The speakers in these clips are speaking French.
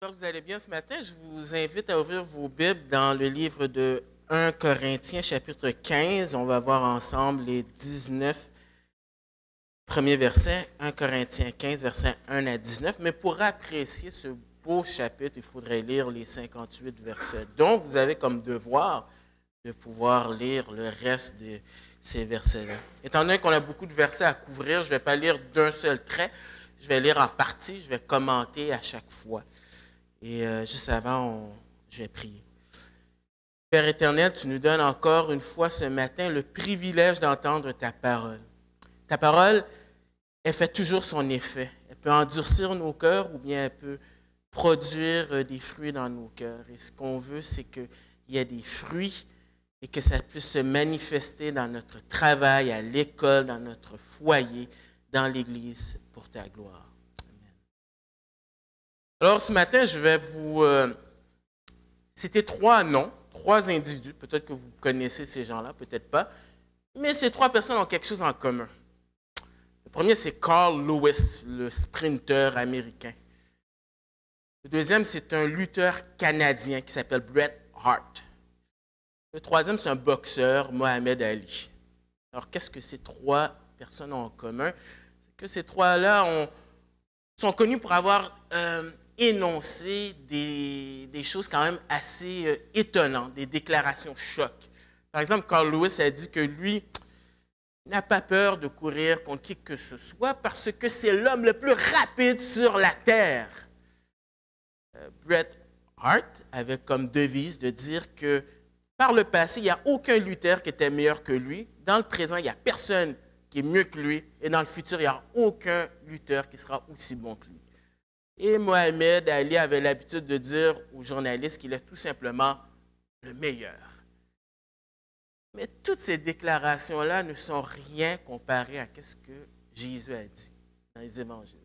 J'espère que vous allez bien ce matin. Je vous invite à ouvrir vos Bibles dans le livre de 1 Corinthiens, chapitre 15. On va voir ensemble les 19 premiers versets. 1 Corinthiens 15, versets 1 à 19. Mais pour apprécier ce beau chapitre, il faudrait lire les 58 versets. Donc, vous avez comme devoir de pouvoir lire le reste de ces versets-là. Étant donné qu'on a beaucoup de versets à couvrir, je ne vais pas lire d'un seul trait. Je vais lire en partie, je vais commenter à chaque fois. Et juste avant, je vais prier. Père éternel, tu nous donnes encore une fois ce matin le privilège d'entendre ta parole. Ta parole, elle fait toujours son effet. Elle peut endurcir nos cœurs ou bien elle peut produire des fruits dans nos cœurs. Et ce qu'on veut, c'est qu'il y ait des fruits et que ça puisse se manifester dans notre travail, à l'école, dans notre foyer, dans l'Église, pour ta gloire. Alors, ce matin, je vais vous citer trois noms, trois individus. Peut-être que vous connaissez ces gens-là, peut-être pas. Mais ces trois personnes ont quelque chose en commun. Le premier, c'est Carl Lewis, le sprinteur américain. Le deuxième, c'est un lutteur canadien qui s'appelle Bret Hart. Le troisième, c'est un boxeur, Mohamed Ali. Alors, qu'est-ce que ces trois personnes ont en commun? C'est que ces trois-là sont connus pour avoir énoncer des choses quand même assez étonnantes, des déclarations choc. Par exemple, Carl Lewis a dit que lui n'a pas peur de courir contre qui que ce soit parce que c'est l'homme le plus rapide sur la Terre. Bret Hart avait comme devise de dire que par le passé, il n'y a aucun lutteur qui était meilleur que lui. Dans le présent, il n'y a personne qui est mieux que lui. Et dans le futur, il n'y a aucun lutteur qui sera aussi bon que lui. Et Mohamed Ali avait l'habitude de dire aux journalistes qu'il est tout simplement le meilleur. Mais toutes ces déclarations-là ne sont rien comparées à ce que Jésus a dit dans les évangiles.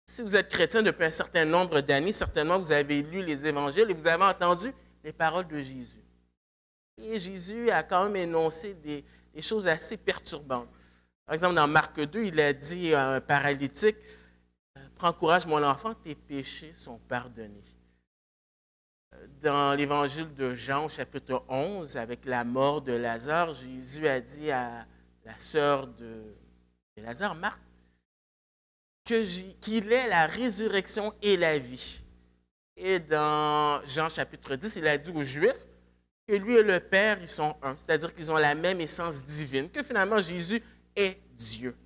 Si vous êtes chrétien depuis un certain nombre d'années, certainement vous avez lu les évangiles et vous avez entendu les paroles de Jésus. Et Jésus a quand même énoncé des choses assez perturbantes. Par exemple, dans Marc 2, il a dit à un paralytique, « Prends courage, mon enfant, tes péchés sont pardonnés. » Dans l'évangile de Jean, chapitre 11, avec la mort de Lazare, Jésus a dit à la sœur de Lazare, Marthe, qu'il est la résurrection et la vie. Et dans Jean, chapitre 10, il a dit aux Juifs que lui et le Père, ils sont un, c'est-à-dire qu'ils ont la même essence divine, que finalement Jésus est Dieu.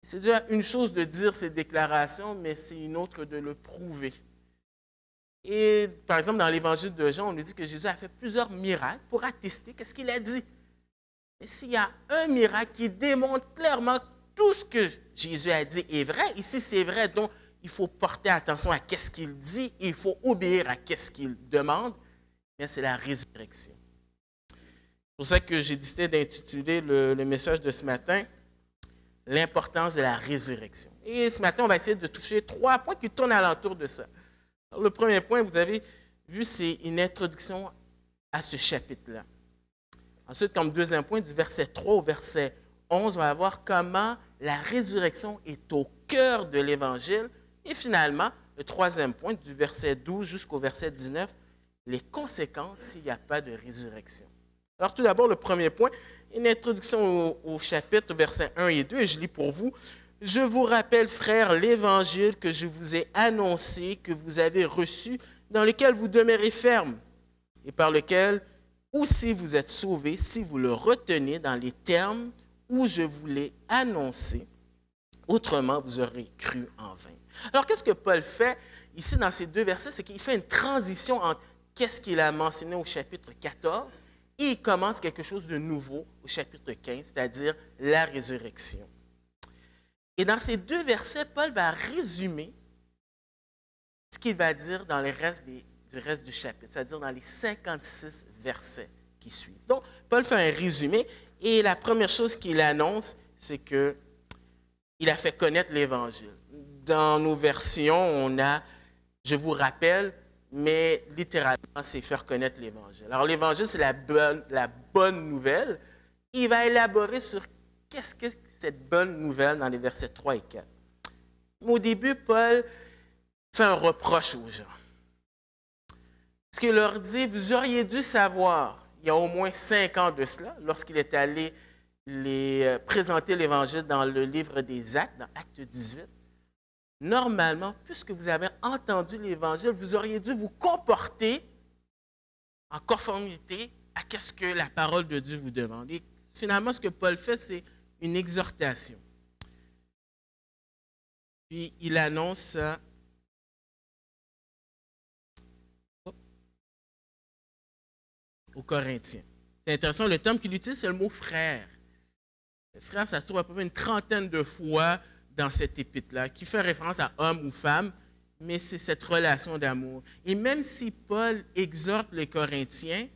C'est déjà une chose de dire ces déclarations, mais c'est une autre de le prouver. Et par exemple, dans l'évangile de Jean, on nous dit que Jésus a fait plusieurs miracles pour attester qu'est-ce qu'il a dit. Mais s'il y a un miracle qui démontre clairement que tout ce que Jésus a dit est vrai, ici c'est vrai, donc il faut porter attention à ce qu'il dit, et il faut obéir à ce qu'il demande, bien c'est la résurrection. C'est pour ça que j'ai décidé d'intituler le message de ce matin « L'importance de la résurrection ». Et ce matin, on va essayer de toucher trois points qui tournent alentour de ça. Alors, le premier point, vous avez vu, c'est une introduction à ce chapitre-là. Ensuite, comme deuxième point, du verset 3 au verset 11, on va voir comment la résurrection est au cœur de l'Évangile. Et finalement, le troisième point, du verset 12 jusqu'au verset 19, les conséquences s'il n'y a pas de résurrection. Alors, tout d'abord, le premier point, une introduction au chapitre, versets 1 et 2, et je lis pour vous. « Je vous rappelle, frères, l'Évangile que je vous ai annoncé, que vous avez reçu, dans lequel vous demeurez ferme, et par lequel aussi vous êtes sauvés, si vous le retenez dans les termes où je vous l'ai annoncé. Autrement, vous aurez cru en vain. » Alors, qu'est-ce que Paul fait ici dans ces deux versets? C'est qu'il fait une transition entre qu'est-ce qu'il a mentionné au chapitre 14 et il commence quelque chose de nouveau au chapitre 15, c'est-à-dire la résurrection. Et dans ces deux versets, Paul va résumer ce qu'il va dire dans le reste du chapitre, c'est-à-dire dans les 56 versets qui suivent. Donc, Paul fait un résumé et la première chose qu'il annonce, c'est qu'il a fait connaître l'Évangile. Dans nos versions, on a « je vous rappelle », mais littéralement, c'est faire connaître l'Évangile. Alors, l'Évangile, c'est la bonne nouvelle. Il va élaborer sur qu'est-ce que cette bonne nouvelle dans les versets 3 et 4. Au début, Paul fait un reproche aux gens. Parce qu'il leur dit, vous auriez dû savoir, il y a au moins 5 ans de cela, lorsqu'il est allé présenter l'Évangile dans le livre des Actes, dans Acte 18, normalement, puisque vous avez entendu l'Évangile, vous auriez dû vous comporter en conformité à ce que la parole de Dieu vous demande. Et finalement, ce que Paul fait, c'est une exhortation. Puis il annonce ça aux Corinthiens. C'est intéressant, le terme qu'il utilise, c'est le mot frère. Frère, ça se trouve à peu près une 30aine de fois dans cette épître-là, qui fait référence à homme ou femme, mais c'est cette relation d'amour. Et même si Paul exhorte les Corinthiens,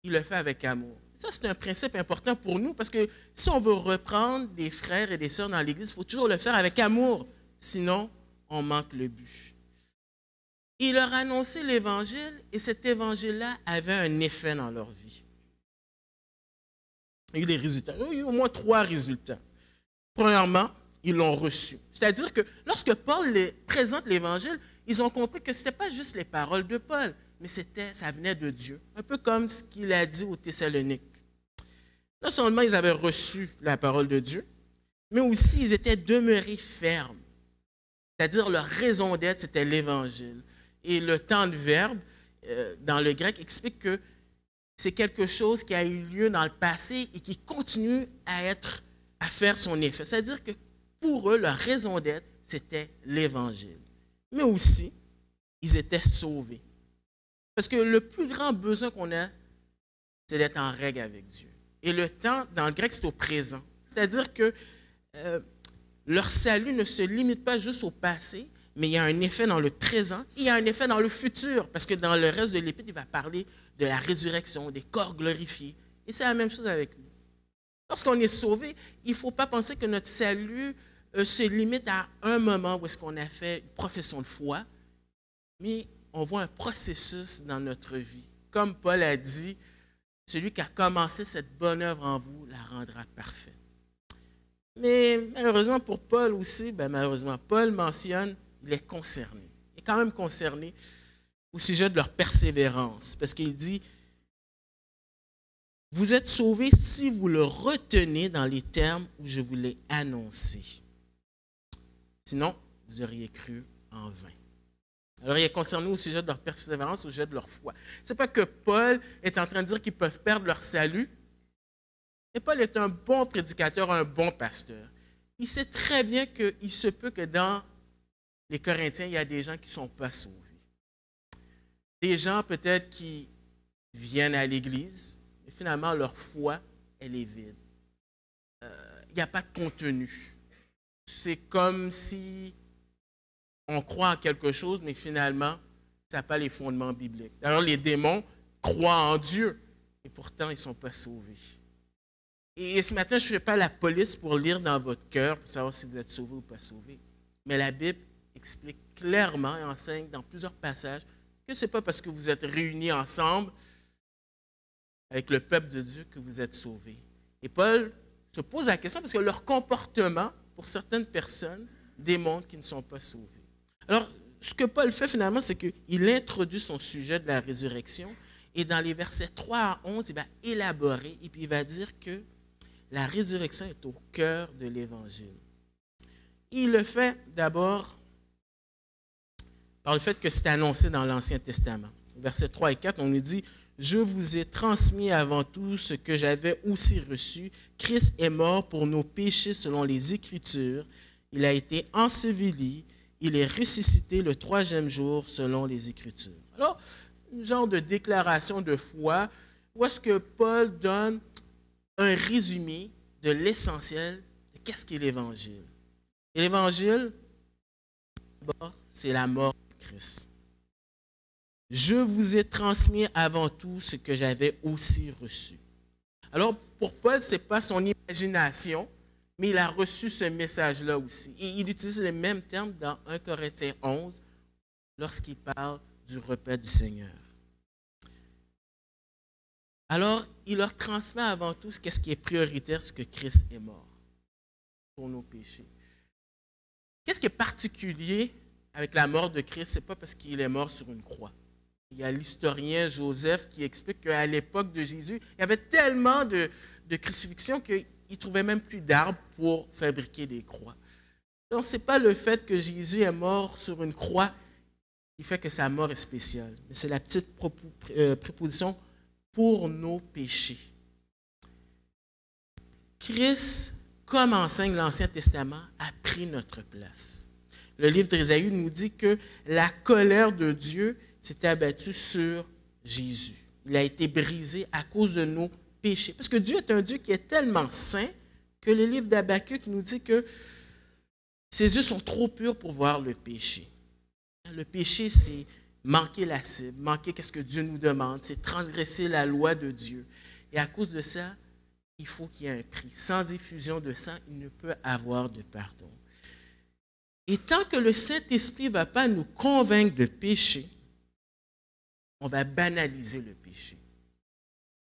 il le fait avec amour. Ça, c'est un principe important pour nous, parce que si on veut reprendre des frères et des sœurs dans l'Église, il faut toujours le faire avec amour, sinon on manque le but. Il leur a annoncé l'Évangile, et cet Évangile-là avait un effet dans leur vie. Il y a eu des résultats. Il y a eu au moins 3 résultats. Premièrement, ils l'ont reçu. C'est-à-dire que lorsque Paul présente l'Évangile, ils ont compris que ce n'était pas juste les paroles de Paul, mais ça venait de Dieu. Un peu comme ce qu'il a dit aux Thessaloniques. Non seulement ils avaient reçu la parole de Dieu, mais aussi ils étaient demeurés fermes. C'est-à-dire leur raison d'être, c'était l'Évangile. Et le temps de verbe, dans le grec, explique que c'est quelque chose qui a eu lieu dans le passé et qui continue à faire son effet. C'est-à-dire que pour eux, leur raison d'être, c'était l'Évangile. Mais aussi, ils étaient sauvés. Parce que le plus grand besoin qu'on a, c'est d'être en règle avec Dieu. Et le temps, dans le grec, c'est au présent. C'est-à-dire que leur salut ne se limite pas juste au passé, mais il y a un effet dans le présent et il y a un effet dans le futur. Parce que dans le reste de l'Épître, il va parler de la résurrection, des corps glorifiés. Et c'est la même chose avec nous. Lorsqu'on est sauvé, il ne faut pas penser que notre salut se limite à un moment où est-ce qu'on a fait une profession de foi, mais on voit un processus dans notre vie. Comme Paul a dit, celui qui a commencé cette bonne œuvre en vous la rendra parfaite. Mais malheureusement pour Paul aussi, malheureusement, Paul mentionne, il est concerné. Il est quand même concerné au sujet de leur persévérance, parce qu'il dit, vous êtes sauvés si vous le retenez dans les termes où je vous l'ai annoncé. Sinon, vous auriez cru en vain. Alors, il est concerné au sujet de leur persévérance, au sujet de leur foi. Ce n'est pas que Paul est en train de dire qu'ils peuvent perdre leur salut. Et Paul est un bon prédicateur, un bon pasteur. Il sait très bien qu'il se peut que dans les Corinthiens, il y a des gens qui ne sont pas sauvés. Des gens peut-être qui viennent à l'Église, mais finalement, leur foi, elle est vide. Il n'y a pas de contenu. C'est comme si on croit en quelque chose, mais finalement, ça n'a pas les fondements bibliques. D'ailleurs, les démons croient en Dieu, et pourtant, ils ne sont pas sauvés. Et ce matin, je ne fais pas la police pour lire dans votre cœur, pour savoir si vous êtes sauvé ou pas sauvé. Mais la Bible explique clairement et enseigne dans plusieurs passages que ce n'est pas parce que vous êtes réunis ensemble avec le peuple de Dieu que vous êtes sauvés. Et Paul se pose la question parce que leur comportement, pour certaines personnes, démontre qu'ils ne sont pas sauvés. Alors, ce que Paul fait finalement, c'est qu'il introduit son sujet de la résurrection et dans les versets 3 à 11, il va élaborer et puis il va dire que la résurrection est au cœur de l'Évangile. Il le fait d'abord par le fait que c'est annoncé dans l'Ancien Testament. Versets 3 et 4, on nous dit « Je vous ai transmis avant tout ce que j'avais aussi reçu. Christ est mort pour nos péchés selon les Écritures. Il a été enseveli. Il est ressuscité le 3e jour selon les Écritures. » Alors, un genre de déclaration de foi où est-ce que Paul donne un résumé de l'essentiel de qu'est-ce qu'est l'Évangile. Et l'Évangile, c'est la mort de Christ. Je vous ai transmis avant tout ce que j'avais aussi reçu. Alors, pour Paul, ce n'est pas son imagination, mais il a reçu ce message-là aussi. Et il utilise les mêmes termes dans 1 Corinthiens 11, lorsqu'il parle du repas du Seigneur. Alors, il leur transmet avant tout ce qui est prioritaire, ce que Christ est mort pour nos péchés. Qu'est-ce qui est particulier avec la mort de Christ, ce n'est pas parce qu'il est mort sur une croix. Il y a l'historien Joseph qui explique qu'à l'époque de Jésus, il y avait tellement de crucifixions qu'il ne trouvait même plus d'arbres pour fabriquer des croix. Donc, ce n'est pas le fait que Jésus est mort sur une croix qui fait que sa mort est spéciale, mais c'est la petite préposition pour nos péchés. Christ, comme enseigne l'Ancien Testament, a pris notre place. Le livre d'Ésaïe nous dit que la colère de Dieu s'est abattue sur Jésus. Il a été brisé à cause de nos péchés. Parce que Dieu est un Dieu qui est tellement saint que le livre d'Habakkuk nous dit que ses yeux sont trop purs pour voir le péché. Le péché, c'est manquer la cible, manquer ce que Dieu nous demande, c'est transgresser la loi de Dieu. Et à cause de ça, il faut qu'il y ait un prix. Sans effusion de sang, il ne peut avoir de pardon. Et tant que le Saint-Esprit ne va pas nous convaincre de péché, on va banaliser le péché.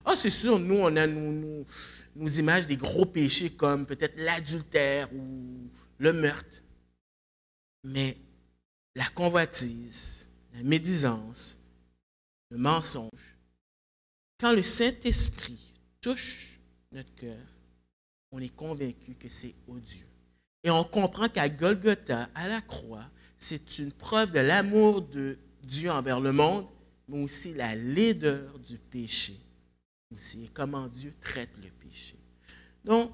Ah, c'est sûr, nous, on a nos images des gros péchés comme peut-être l'adultère ou le meurtre. Mais la convoitise, la médisance, le mensonge, quand le Saint-Esprit touche notre cœur, on est convaincu que c'est odieux. Et on comprend qu'à Golgotha, à la croix, c'est une preuve de l'amour de Dieu envers le monde, mais aussi la laideur du péché, aussi, et comment Dieu traite le péché. Donc,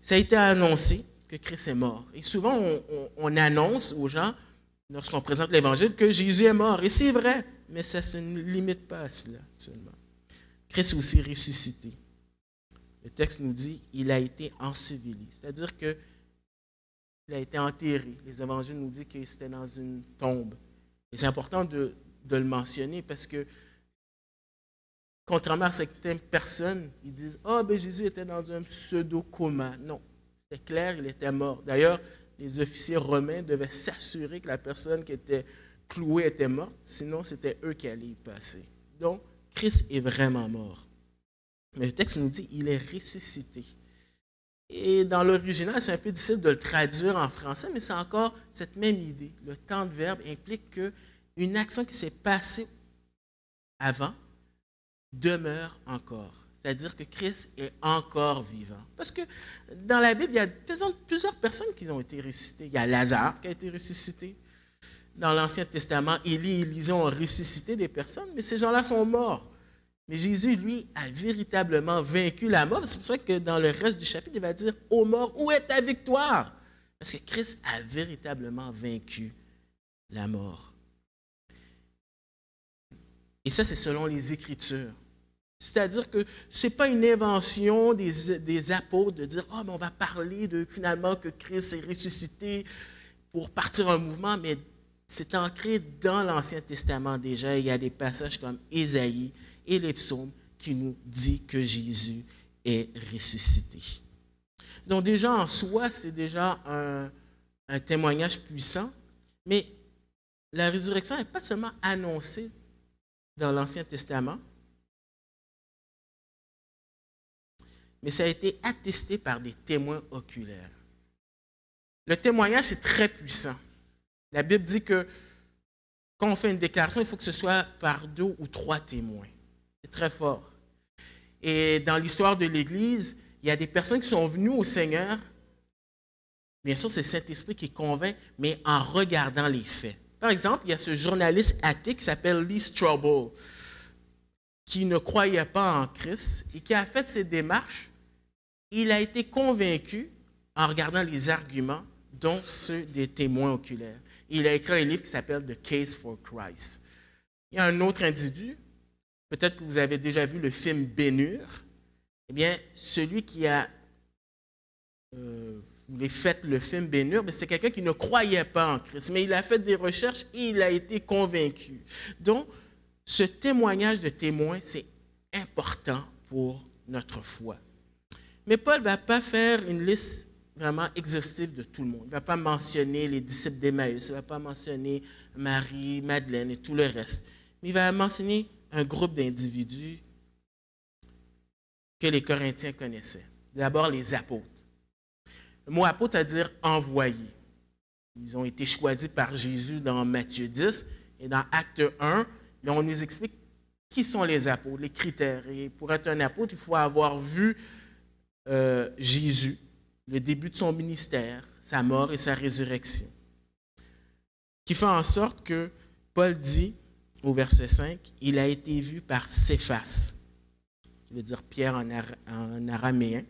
ça a été annoncé que Christ est mort. Et souvent, on annonce aux gens, lorsqu'on présente l'Évangile, que Jésus est mort. Et c'est vrai, mais ça ne se limite pas à cela seulement. Christ est aussi ressuscité. Le texte nous dit qu'il a été enseveli, c'est-à-dire qu'il a été enterré. Les Évangiles nous disent qu'il était dans une tombe. Et c'est important de le mentionner parce que, contrairement à certaines personnes, ils disent « Ah, ben Jésus était dans un pseudo-coma ». Non, c'est clair, il était mort. D'ailleurs, les officiers romains devaient s'assurer que la personne qui était clouée était morte, sinon c'était eux qui allaient y passer. Donc, Christ est vraiment mort. Mais le texte nous dit qu'il est ressuscité. Et dans l'original, c'est un peu difficile de le traduire en français, mais c'est encore cette même idée. Le temps de verbe implique qu'une action qui s'est passée avant demeure encore. C'est-à-dire que Christ est encore vivant. Parce que dans la Bible, il y a plusieurs personnes qui ont été ressuscitées. Il y a Lazare qui a été ressuscité. Dans l'Ancien Testament, Élie et Élisée ont ressuscité des personnes, mais ces gens-là sont morts. Mais Jésus, lui, a véritablement vaincu la mort. C'est pour ça que dans le reste du chapitre, il va dire « Ô mort, où est ta victoire? » Parce que Christ a véritablement vaincu la mort. Et ça, c'est selon les Écritures. C'est-à-dire que ce n'est pas une invention des apôtres de dire « Ah, mais on va parler de finalement que Christ est ressuscité pour partir un mouvement », mais c'est ancré dans l'Ancien Testament déjà. Il y a des passages comme Ésaïe et les psaumes qui nous disent que Jésus est ressuscité. Donc déjà en soi, c'est déjà un témoignage puissant, mais la résurrection n'est pas seulement annoncée dans l'Ancien Testament, mais ça a été attesté par des témoins oculaires. Le témoignage est très puissant. La Bible dit que quand on fait une déclaration, il faut que ce soit par 2 ou 3 témoins. C'est très fort. Et dans l'histoire de l'Église, il y a des personnes qui sont venues au Seigneur. Bien sûr, c'est le Saint-Esprit qui convainc, mais en regardant les faits. Par exemple, il y a ce journaliste athée qui s'appelle Lee Strobel, qui ne croyait pas en Christ et qui a fait ses démarches. Il a été convaincu en regardant les arguments, dont ceux des témoins oculaires. Il a écrit un livre qui s'appelle « The Case for Christ ». Il y a un autre individu, peut-être que vous avez déjà vu le film Ben-Hur. Eh bien, celui qui a fait le film Ben-Hur, c'est quelqu'un qui ne croyait pas en Christ, mais il a fait des recherches et il a été convaincu. Donc, ce témoignage de témoins, c'est important pour notre foi. Mais Paul ne va pas faire une liste vraiment exhaustive de tout le monde. Il ne va pas mentionner les disciples d'Emmaüs, il ne va pas mentionner Marie, Madeleine et tout le reste. Mais il va mentionner un groupe d'individus que les Corinthiens connaissaient. D'abord, les apôtres. Le mot apôtre, ça veut dire envoyé. Ils ont été choisis par Jésus dans Matthieu 10. Et dans Acte 1, là, on nous explique qui sont les apôtres, les critères. Et pour être un apôtre, il faut avoir vu Jésus, le début de son ministère, sa mort et sa résurrection. Qui fait en sorte que Paul dit au verset 5, il a été vu par Céphas, qui veut dire Pierre en araméen,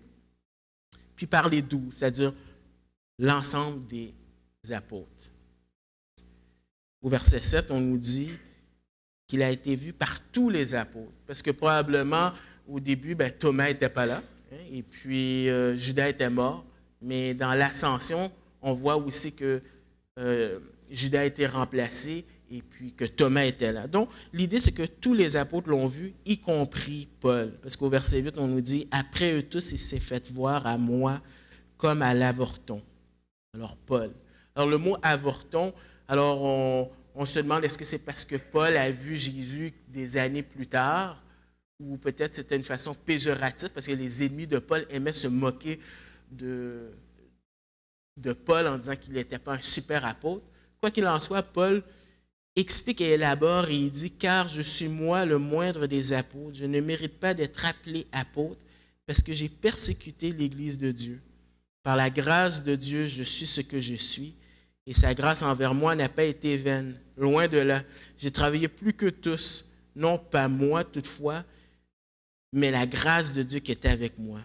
puis par les 12, c'est-à-dire l'ensemble des apôtres. Au verset 7, on nous dit qu'il a été vu par tous les apôtres, parce que probablement, au début, Thomas n'était pas là, hein, et puis Judas était mort, mais dans l'ascension, on voit aussi que Judas a été remplacé et puis que Thomas était là. Donc, l'idée, c'est que tous les apôtres l'ont vu, y compris Paul. Parce qu'au verset 8, on nous dit « Après eux tous, il s'est fait voir à moi comme à l'avorton. » Alors, Paul. Alors, le mot « avorton », alors on se demande, est-ce que c'est parce que Paul a vu Jésus des années plus tard, ou peut-être c'était une façon péjorative, parce que les ennemis de Paul aimaient se moquer de Paul en disant qu'il n'était pas un super apôtre. Quoi qu'il en soit, Paul explique et élabore et il dit « Car je suis moi le moindre des apôtres, je ne mérite pas d'être appelé apôtre parce que j'ai persécuté l'Église de Dieu. Par la grâce de Dieu, je suis ce que je suis et sa grâce envers moi n'a pas été vaine. Loin de là, j'ai travaillé plus que tous, non pas moi toutefois, mais la grâce de Dieu qui était avec moi.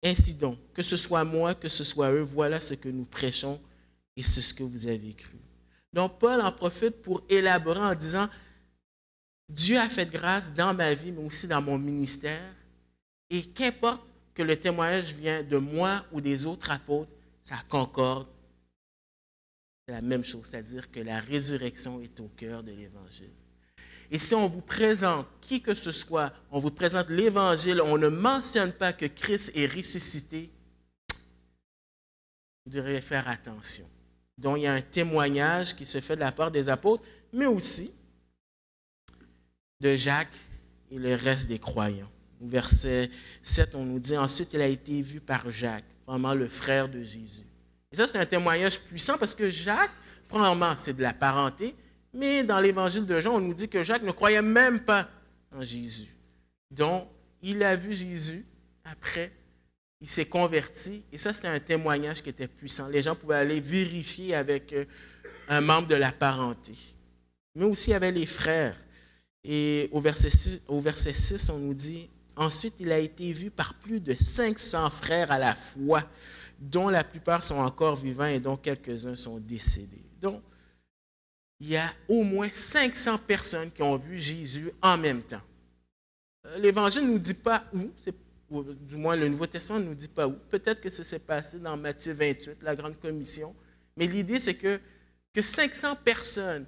Ainsi donc, que ce soit moi, que ce soit eux, voilà ce que nous prêchons et c'est ce que vous avez cru. » Donc, Paul en profite pour élaborer en disant « Dieu a fait grâce dans ma vie, mais aussi dans mon ministère. Et qu'importe que le témoignage vienne de moi ou des autres apôtres, ça concorde. C'est la même chose, c'est-à-dire que la résurrection est au cœur de l'Évangile. Et si on vous présente qui que ce soit, on vous présente l'Évangile, on ne mentionne pas que Christ est ressuscité, vous devriez faire attention. Donc, il y a un témoignage qui se fait de la part des apôtres, mais aussi de Jacques et le reste des croyants. Au verset 7, on nous dit « Ensuite, il a été vu par Jacques, vraiment le frère de Jésus. » Et ça, c'est un témoignage puissant parce que Jacques, premièrement, c'est de la parenté, mais dans l'Évangile de Jean, on nous dit que Jacques ne croyait même pas en Jésus. Donc, il a vu Jésus après. Il s'est converti, et ça, c'était un témoignage qui était puissant. Les gens pouvaient aller vérifier avec un membre de la parenté. Mais aussi, il y avait les frères. Et au verset 6, on nous dit « Ensuite, il a été vu par plus de 500 frères à la fois, dont la plupart sont encore vivants et dont quelques-uns sont décédés. » Donc, il y a au moins 500 personnes qui ont vu Jésus en même temps. L'Évangile ne nous dit pas où, ou du moins le Nouveau Testament ne nous dit pas où. Peut-être que ça s'est passé dans Matthieu 28, la Grande Commission. Mais l'idée, c'est que 500 personnes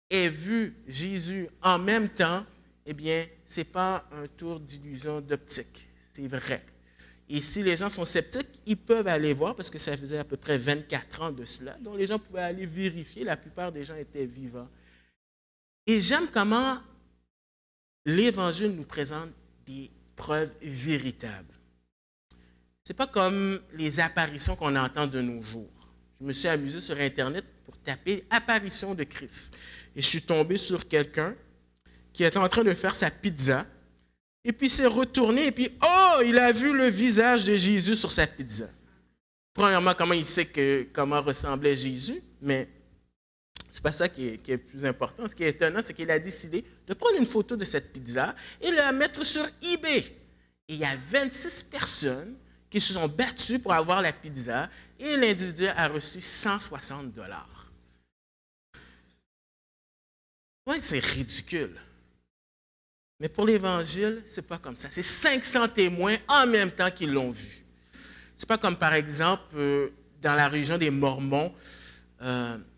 aient vu Jésus en même temps, eh bien, ce n'est pas un tour d'illusion d'optique. C'est vrai. Et si les gens sont sceptiques, ils peuvent aller voir, parce que ça faisait à peu près 24 ans de cela. Donc, les gens pouvaient aller vérifier. La plupart des gens étaient vivants. Et j'aime comment l'Évangile nous présente des preuve véritable. Ce n'est pas comme les apparitions qu'on entend de nos jours. Je me suis amusé sur Internet pour taper « apparition de Christ ». Et je suis tombé sur quelqu'un qui était en train de faire sa pizza, et puis il s'est retourné, et puis « oh, il a vu le visage de Jésus sur sa pizza ». Premièrement, comment il sait comment ressemblait Jésus, mais ce n'est pas ça qui est plus important. Ce qui est étonnant, c'est qu'il a décidé de prendre une photo de cette pizza et de la mettre sur eBay. Et il y a 26 personnes qui se sont battues pour avoir la pizza et l'individu a reçu 160 $. Oui, c'est ridicule. Mais pour l'Évangile, ce n'est pas comme ça. C'est 500 témoins en même temps qui l'ont vu. Ce n'est pas comme, par exemple, dans la région des Mormons,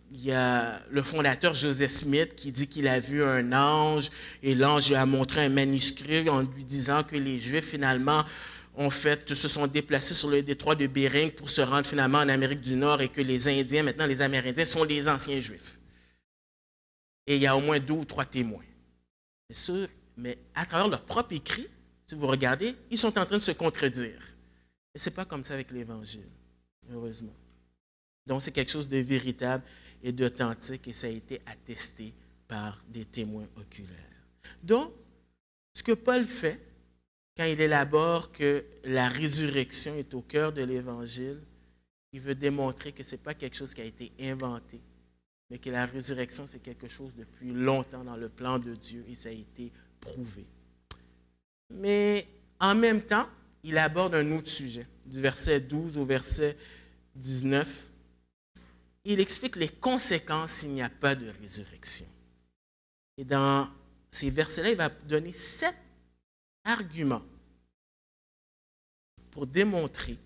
il y a le fondateur Joseph Smith qui dit qu'il a vu un ange et l'ange lui a montré un manuscrit en lui disant que les Juifs, finalement, se sont déplacés sur le détroit de Bering pour se rendre finalement en Amérique du Nord et que les Indiens, maintenant les Amérindiens, sont les anciens Juifs. Et il y a au moins 2 ou 3 témoins. Bien sûr, mais à travers leur propre écrit, si vous regardez, ils sont en train de se contredire. Et ce n'est pas comme ça avec l'Évangile, heureusement. Donc, c'est quelque chose de véritable et d'authentique et ça a été attesté par des témoins oculaires. Donc, ce que Paul fait, quand il élabore que la résurrection est au cœur de l'Évangile, il veut démontrer que ce n'est pas quelque chose qui a été inventé, mais que la résurrection, c'est quelque chose depuis longtemps dans le plan de Dieu et ça a été prouvé. Mais en même temps, il aborde un autre sujet, du verset 12 au verset 19. Il explique les conséquences s'il n'y a pas de résurrection. Et dans ces versets-là, il va donner 7 arguments pour démontrer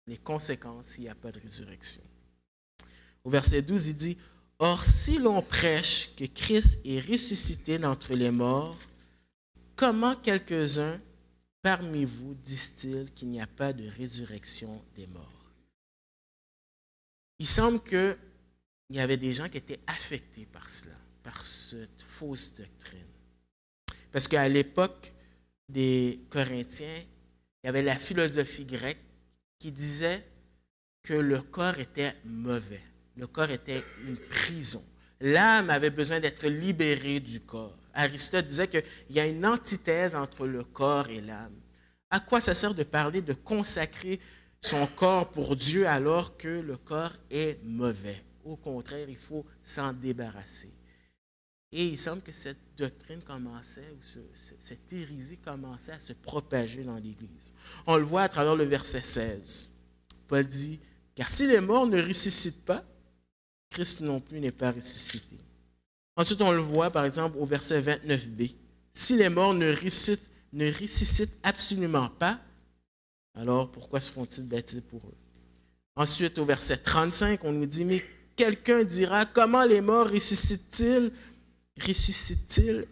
les conséquences s'il n'y a pas de résurrection. Au verset 12, il dit « Or, si l'on prêche que Christ est ressuscité d'entre les morts, comment quelques-uns parmi vous disent-ils qu'il n'y a pas de résurrection des morts? » Il semble qu'il y avait des gens qui étaient affectés par cela, par cette fausse doctrine. Parce qu'à l'époque des Corinthiens, il y avait la philosophie grecque qui disait que le corps était mauvais. Le corps était une prison. L'âme avait besoin d'être libérée du corps. Aristote disait qu'il y a une antithèse entre le corps et l'âme. À quoi ça sert de parler de consacrer son corps pour Dieu alors que le corps est mauvais? Au contraire, il faut s'en débarrasser. Et il semble que cette doctrine commençait, ou cette hérésie commençait à se propager dans l'Église. On le voit à travers le verset 16. Paul dit, « Car si les morts ne ressuscitent pas, Christ non plus n'est pas ressuscité. » Ensuite, on le voit, par exemple, au verset 29b. « Si les morts ne ressuscitent absolument pas, alors pourquoi se font-ils baptiser pour eux? » Ensuite, au verset 35, on nous dit, « Mais quelqu'un dira, comment les morts ressuscitent-ils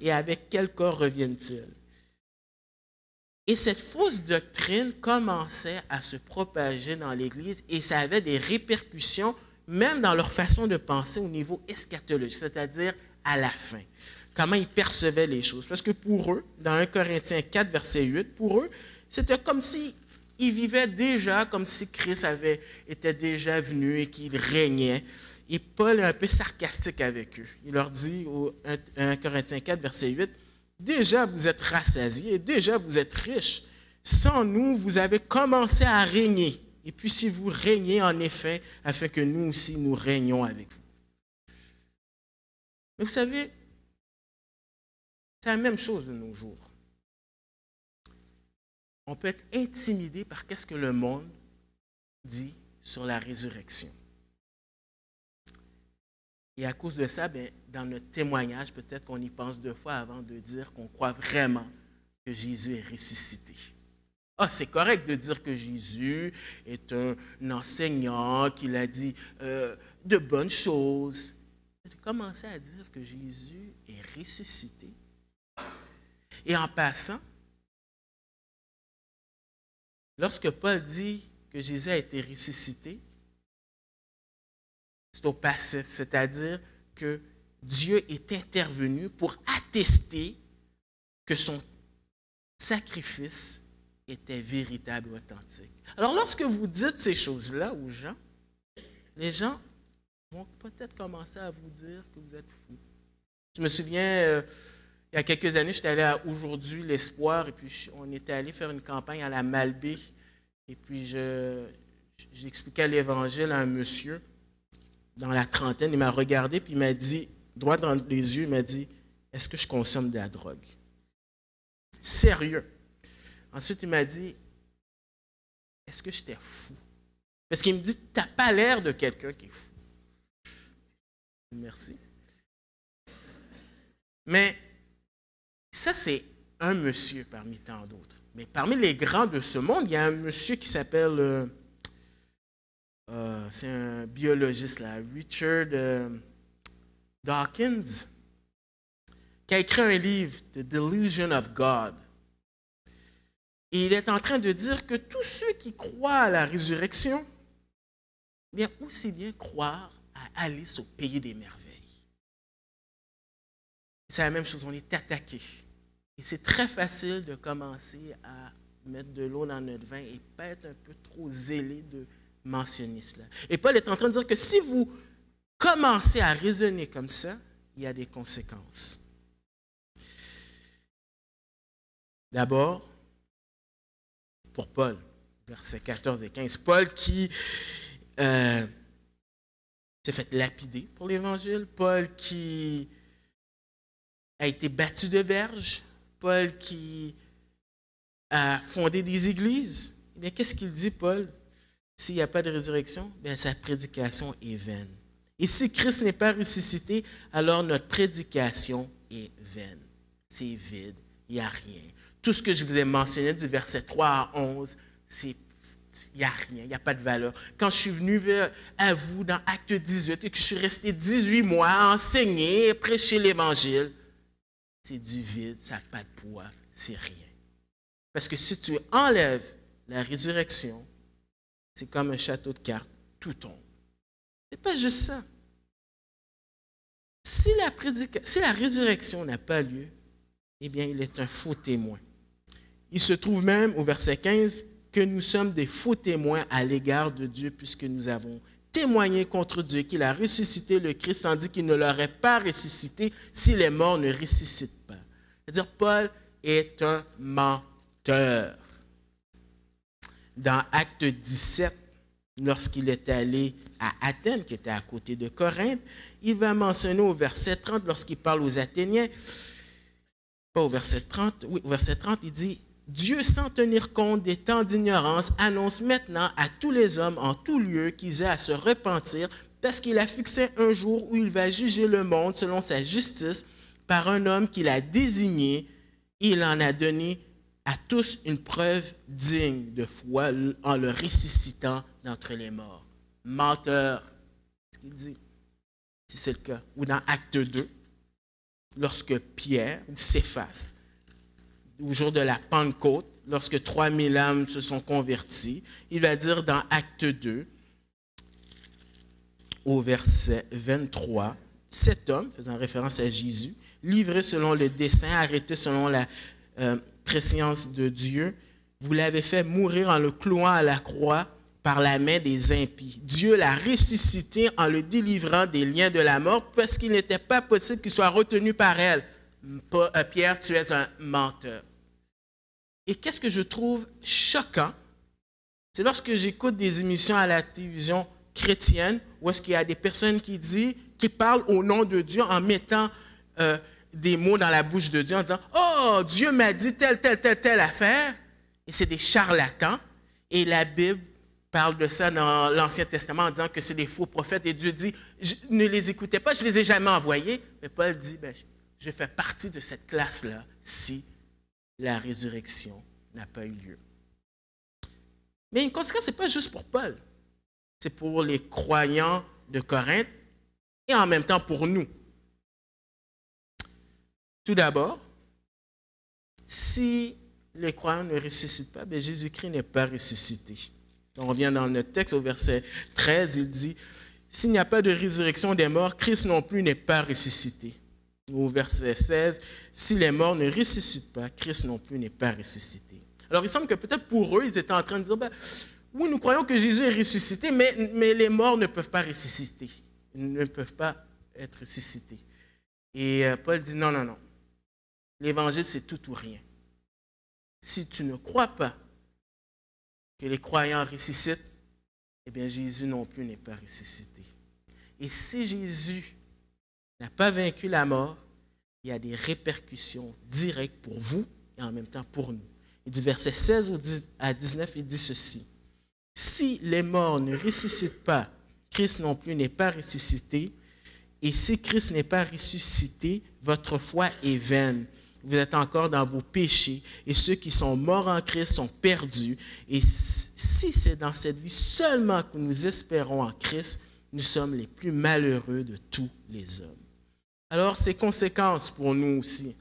et avec quel corps reviennent-ils? » Et cette fausse doctrine commençait à se propager dans l'Église et ça avait des répercussions même dans leur façon de penser au niveau eschatologique, c'est-à-dire à la fin. Comment ils percevaient les choses. Parce que pour eux, dans 1 Corinthiens 4, verset 8, pour eux, c'était comme s'ils vivaient déjà, comme si Christ était déjà venu et qu'il régnait. Et Paul est un peu sarcastique avec eux. Il leur dit, au 1 Corinthiens 4, verset 8, « Déjà vous êtes rassasiés, déjà vous êtes riches. Sans nous, vous avez commencé à régner. Et puis si vous régnez en effet, afin que nous aussi nous régnions avec vous. » Mais vous savez, c'est la même chose de nos jours. On peut être intimidé par ce que le monde dit sur la résurrection. Et à cause de ça, dans notre témoignage, peut-être qu'on y pense 2 fois avant de dire qu'on croit vraiment que Jésus est ressuscité. Ah, c'est correct de dire que Jésus est un enseignant, qu'il a dit de bonnes choses. De commencer à dire que Jésus est ressuscité. Et en passant, lorsque Paul dit que Jésus a été ressuscité, c'est au passif, c'est-à-dire que Dieu est intervenu pour attester que son sacrifice était véritable et authentique. Alors, lorsque vous dites ces choses-là aux gens, les gens vont peut-être commencer à vous dire que vous êtes fou. Je me souviens, il y a quelques années, j'étais allé à Aujourd'hui l'Espoir, et puis on était allé faire une campagne à la Malbaie, et puis j'expliquais l'Évangile à un monsieur dans la trentaine. Il m'a regardé, puis il m'a dit, droit dans les yeux, il m'a dit, « Est-ce que je consomme de la drogue? » Sérieux. Ensuite, il m'a dit, « Est-ce que j'étais fou? » Parce qu'il me dit, « Tu n'as pas l'air de quelqu'un qui est fou. » Merci. Mais ça, c'est un monsieur parmi tant d'autres. Mais parmi les grands de ce monde, il y a un monsieur qui s'appelle, c'est un biologiste, là, Richard Dawkins, qui a écrit un livre, The Delusion of God. Et il est en train de dire que tous ceux qui croient à la résurrection, bien aussi bien croire à Alice au pays des merveilles. C'est la même chose, on est attaqué. Et c'est très facile de commencer à mettre de l'eau dans notre vin et pas être un peu trop zélé de mentionné cela. Et Paul est en train de dire que si vous commencez à raisonner comme ça, il y a des conséquences. D'abord, pour Paul, versets 14 et 15, Paul qui s'est fait lapider pour l'Évangile, Paul qui a été battu de verge, Paul qui a fondé des églises. Eh bien, qu'est-ce qu'il dit, Paul? S'il n'y a pas de résurrection, bien, sa prédication est vaine. Et si Christ n'est pas ressuscité, alors notre prédication est vaine. C'est vide, il n'y a rien. Tout ce que je vous ai mentionné du verset 3 à 11, il n'y a rien, il n'y a pas de valeur. Quand je suis venu à vous dans Acte 18 et que je suis resté 18 mois à enseigner, prêcher l'Évangile, c'est du vide, ça n'a pas de poids, c'est rien. Parce que si tu enlèves la résurrection, c'est comme un château de cartes, tout tombe. Ce n'est pas juste ça. Si la résurrection n'a pas lieu, eh bien, il est un faux témoin. Il se trouve même au verset 15 que nous sommes des faux témoins à l'égard de Dieu puisque nous avons témoigné contre Dieu qu'il a ressuscité le Christ tandis qu'il ne l'aurait pas ressuscité si les morts ne ressuscitent pas. C'est-à-dire, Paul est un menteur. Dans Acte 17, lorsqu'il est allé à Athènes, qui était à côté de Corinthe, il va mentionner au verset 30, lorsqu'il parle aux Athéniens, pas au verset 30, oui, au verset 30, il dit « Dieu, sans tenir compte des temps d'ignorance, annonce maintenant à tous les hommes en tout lieu qu'ils aient à se repentir, parce qu'il a fixé un jour où il va juger le monde selon sa justice par un homme qu'il a désigné, et il en a donné à tous une preuve digne de foi en le ressuscitant d'entre les morts. » Menteur, c'est ce qu'il dit, si c'est le cas. Ou dans Acte 2, lorsque Pierre, ou Céphas, au jour de la Pentecôte, lorsque 3000 âmes se sont converties, il va dire dans Acte 2, au verset 23, « Cet homme, faisant référence à Jésus, livré selon le dessein, arrêté selon la prescience de Dieu, vous l'avez fait mourir en le clouant à la croix par la main des impies. Dieu l'a ressuscité en le délivrant des liens de la mort parce qu'il n'était pas possible qu'il soit retenu par elle. Pierre, tu es un menteur. » Et qu'est-ce que je trouve choquant, c'est lorsque j'écoute des émissions à la télévision chrétienne où est-ce qu'il y a des personnes qui parlent au nom de Dieu en mettant des mots dans la bouche de Dieu en disant « Oh, Dieu m'a dit telle affaire » et c'est des charlatans. Et la Bible parle de ça dans l'Ancien Testament en disant que c'est des faux prophètes et Dieu dit « Ne les écoutez pas, je ne les ai jamais envoyés. » Mais Paul dit « Je fais partie de cette classe-là si la résurrection n'a pas eu lieu. » Mais une conséquence, ce n'est pas juste pour Paul. C'est pour les croyants de Corinthe et en même temps pour nous. Tout d'abord, si les croyants ne ressuscitent pas, Jésus-Christ n'est pas ressuscité. On revient dans notre texte au verset 13, il dit « S'il n'y a pas de résurrection des morts, Christ non plus n'est pas ressuscité. » Au verset 16, « Si les morts ne ressuscitent pas, Christ non plus n'est pas ressuscité. » Alors il semble que peut-être pour eux, ils étaient en train de dire « Oui, nous croyons que Jésus est ressuscité, mais les morts ne peuvent pas ressusciter. Ils ne peuvent pas être ressuscités. » Et Paul dit « Non, non, non. L'Évangile, c'est tout ou rien. Si tu ne crois pas que les croyants ressuscitent, eh bien Jésus non plus n'est pas ressuscité. Et si Jésus n'a pas vaincu la mort, il y a des répercussions directes pour vous et en même temps pour nous. Et du verset 16 à 19, il dit ceci. « Si les morts ne ressuscitent pas, Christ non plus n'est pas ressuscité. Et si Christ n'est pas ressuscité, votre foi est vaine. Vous êtes encore dans vos péchés et ceux qui sont morts en Christ sont perdus. Et si c'est dans cette vie seulement que nous espérons en Christ, nous sommes les plus malheureux de tous les hommes. » Alors, ces conséquences pour nous aussi.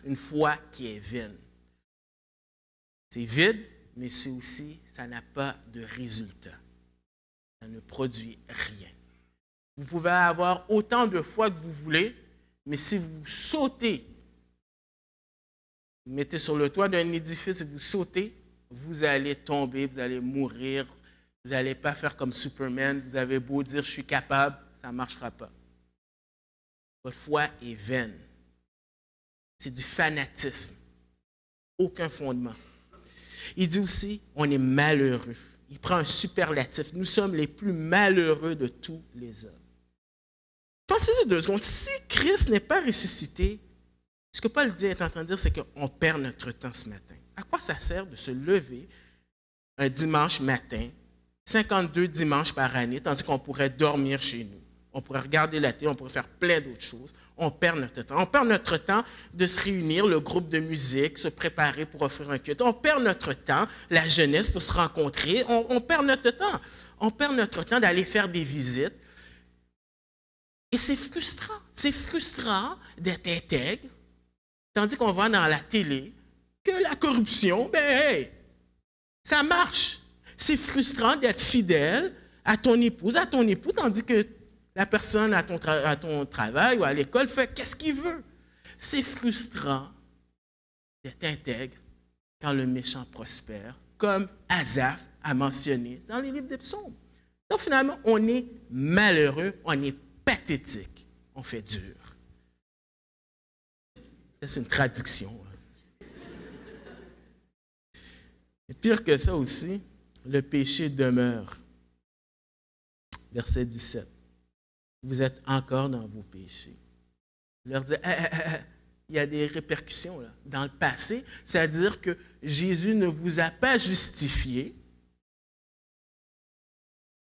Une foi qui est vaine. C'est vide, mais c'est aussi, ça n'a pas de résultat. Ça ne produit rien. Vous pouvez avoir autant de foi que vous voulez, mais si vous sautez, vous mettez sur le toit d'un édifice et vous sautez, vous allez tomber, vous allez mourir, Vous n'allez pas faire comme Superman, vous avez beau dire « je suis capable », ça ne marchera pas. Votre foi est vaine. C'est du fanatisme. Aucun fondement. Il dit aussi, on est malheureux. Il prend un superlatif. Nous sommes les plus malheureux de tous les hommes. Pensez-y 2 secondes. Si Christ n'est pas ressuscité, ce que Paul dit, est en train de dire, c'est qu'on perd notre temps ce matin. À quoi ça sert de se lever un dimanche matin, 52 dimanches par année, tandis qu'on pourrait dormir chez nous? On pourrait regarder la télé, on pourrait faire plein d'autres choses. On perd notre temps. On perd notre temps de se réunir, le groupe de musique, se préparer pour offrir un culte. On perd notre temps, la jeunesse, pour se rencontrer. On perd notre temps. On perd notre temps d'aller faire des visites. Et c'est frustrant. C'est frustrant d'être intègre, tandis qu'on voit dans la télé que la corruption, ben hey, ça marche. C'est frustrant d'être fidèle à ton épouse, à ton époux, tandis que la personne à ton travail ou à l'école fait qu'est-ce qu'il veut. C'est frustrant d'être intègre quand le méchant prospère, comme Asaph a mentionné dans les livres des psaumes. Donc finalement, on est malheureux, on est pathétique, on fait dur. C'est une traduction. Et pire que ça aussi, le péché demeure. Verset 17. Vous êtes encore dans vos péchés. Il leur dit, il y a des répercussions là. Dans le passé, c'est-à-dire que Jésus ne vous a pas justifié.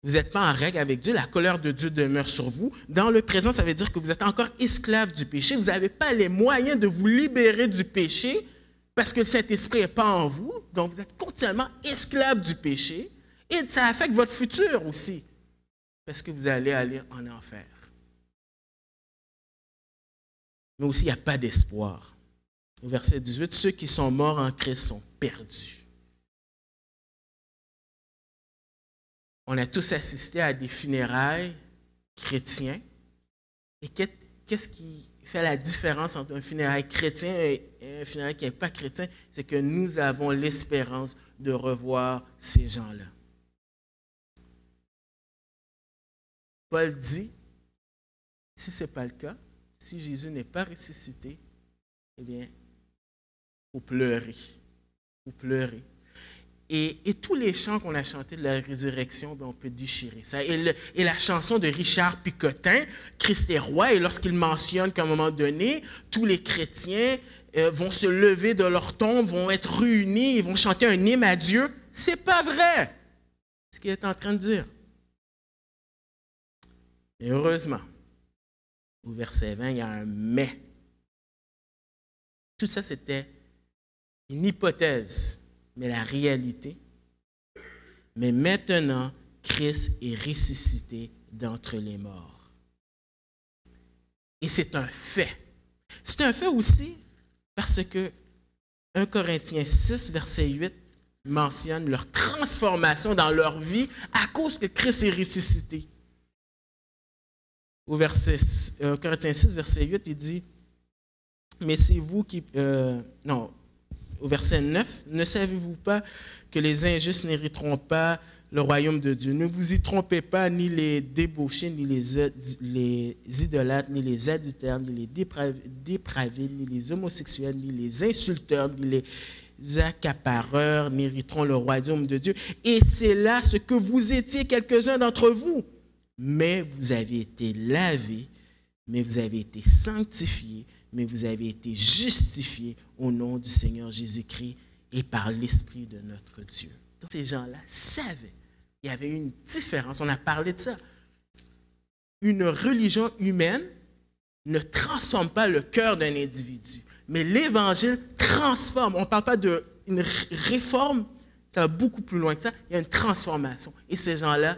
Vous n'êtes pas en règle avec Dieu, la colère de Dieu demeure sur vous. Dans le présent, ça veut dire que vous êtes encore esclave du péché. Vous n'avez pas les moyens de vous libérer du péché parce que le Saint-Esprit n'est pas en vous. Donc, vous êtes continuellement esclave du péché. Et ça affecte votre futur aussi. Parce que vous allez aller en enfer. Mais aussi, il n'y a pas d'espoir. Au verset 18, ceux qui sont morts en Christ sont perdus. On a tous assisté à des funérailles chrétiens. Et qu'est-ce qui fait la différence entre un funérail chrétien et un funérail qui n'est pas chrétien? C'est que nous avons l'espérance de revoir ces gens-là. Paul dit, si ce n'est pas le cas, si Jésus n'est pas ressuscité, eh bien, il faut pleurer. Il faut pleurer. Et tous les chants qu'on a chantés de la résurrection, bien, on peut déchirer ça. Et la chanson de Richard Picotin, Christ est roi, et lorsqu'il mentionne qu'à un moment donné, tous les chrétiens vont se lever de leur tombe, vont être réunis, ils vont chanter un hymne à Dieu, c'est pas vrai ce qu'il est en train de dire. Et heureusement, au verset 20, il y a un « mais ». Tout ça, c'était une hypothèse, mais la réalité. Mais maintenant, Christ est ressuscité d'entre les morts. Et c'est un fait. C'est un fait aussi parce que 1 Corinthiens 6, verset 8, mentionne leur transformation dans leur vie à cause que Christ est ressuscité. Au verset Corinthiens 6, verset 8, il dit, mais c'est vous qui... au verset 9, ne savez-vous pas que les injustes n'hériteront pas le royaume de Dieu? Ne vous y trompez pas, ni les débauchés, ni les idolâtres, ni les adultères, ni les dépravés, ni les homosexuels, ni les insulteurs, ni les accapareurs n'hériteront le royaume de Dieu. Et c'est là ce que vous étiez quelques-uns d'entre vous. Mais vous avez été lavés, mais vous avez été sanctifiés, mais vous avez été justifiés au nom du Seigneur Jésus-Christ et par l'Esprit de notre Dieu. Donc, ces gens-là savaient. Il y avait une différence. On a parlé de ça. Une religion humaine ne transforme pas le cœur d'un individu, mais l'Évangile transforme. On ne parle pas d'une réforme, ça va beaucoup plus loin que ça. Il y a une transformation. Et ces gens-là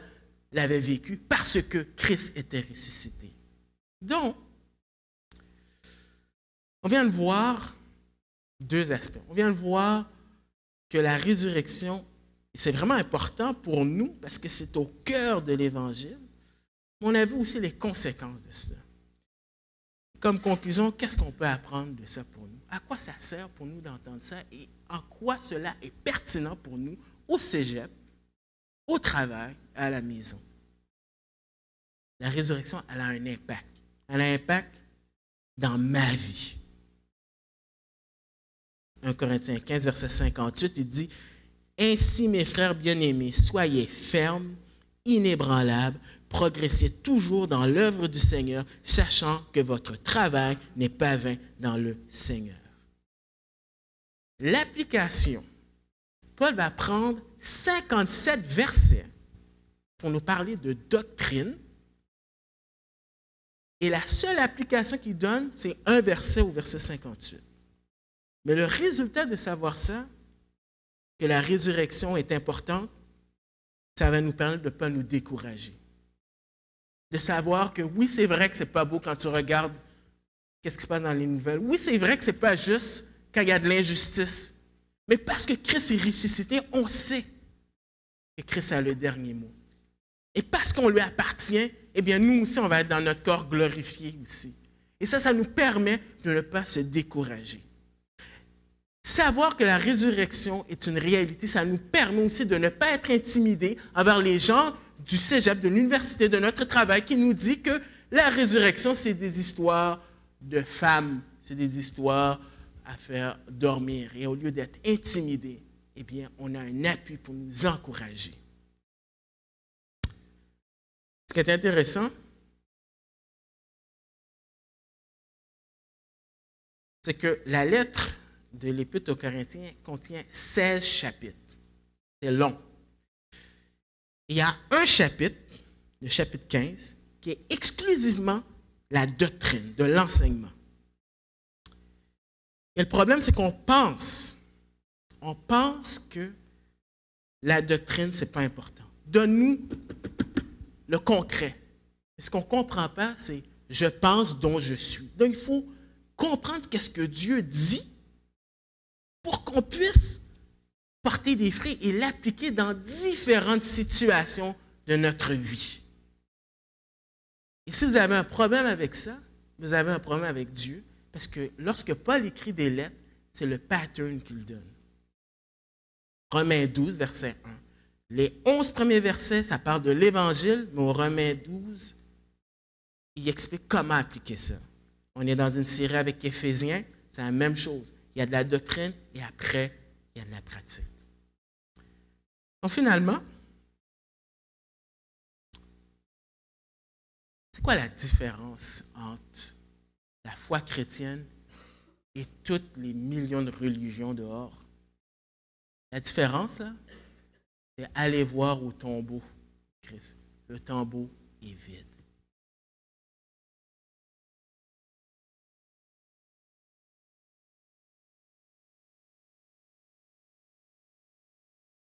l'avaient vécu parce que Christ était ressuscité. Donc, on vient de voir deux aspects. On vient de voir que la résurrection, c'est vraiment important pour nous parce que c'est au cœur de l'Évangile. Mais on a vu aussi les conséquences de cela. Comme conclusion, qu'est-ce qu'on peut apprendre de ça pour nous? À quoi ça sert pour nous d'entendre ça et en quoi cela est pertinent pour nous au cégep au travail, à la maison. La résurrection, elle a un impact. Elle a un impact dans ma vie. 1 Corinthiens 15, verset 58, il dit « Ainsi, mes frères bien-aimés, soyez fermes, inébranlables, progressez toujours dans l'œuvre du Seigneur, sachant que votre travail n'est pas vain dans le Seigneur. » L'application, Paul va prendre 57 versets pour nous parler de doctrine. Et la seule application qu'il donne, c'est un verset au verset 58. Mais le résultat de savoir ça, que la résurrection est importante, ça va nous permettre de ne pas nous décourager. De savoir que oui, c'est vrai que ce n'est pas beau quand tu regardes qu'est-ce qui se passe dans les nouvelles. Oui, c'est vrai que ce n'est pas juste quand il y a de l'injustice. Mais parce que Christ est ressuscité, on sait que Christ a le dernier mot. Et parce qu'on lui appartient, eh bien, nous aussi, on va être dans notre corps glorifié aussi. Et ça nous permet de ne pas se décourager. Savoir que la résurrection est une réalité, ça nous permet aussi de ne pas être intimidés envers les gens du cégep, de l'université, de notre travail, qui nous dit que la résurrection, c'est des histoires de femmes, c'est des histoires à faire dormir. Et au lieu d'être intimidés, eh bien, on a un appui pour nous encourager. Ce qui est intéressant, c'est que la lettre de l'Épître aux Corinthiens contient 16 chapitres. C'est long. Il y a un chapitre, le chapitre 15, qui est exclusivement la doctrine, de l'enseignement. Et le problème, c'est qu'on pense que la doctrine, ce n'est pas important. Donne-nous le concret. Ce qu'on ne comprend pas, c'est « je pense dont je suis ». Donc, il faut comprendre qu'est-ce que Dieu dit pour qu'on puisse porter des fruits et l'appliquer dans différentes situations de notre vie. Et si vous avez un problème avec ça, vous avez un problème avec Dieu, parce que lorsque Paul écrit des lettres, c'est le pattern qu'il donne. Romains 12, verset 1. Les 11 premiers versets, ça parle de l'Évangile, mais au Romains 12, il explique comment appliquer ça. On est dans une série avec Éphésiens, c'est la même chose. Il y a de la doctrine et après, il y a de la pratique. Donc finalement, c'est quoi la différence entre la foi chrétienne et toutes les millions de religions dehors? La différence, là, c'est aller voir au tombeau, Christ. Le tombeau est vide.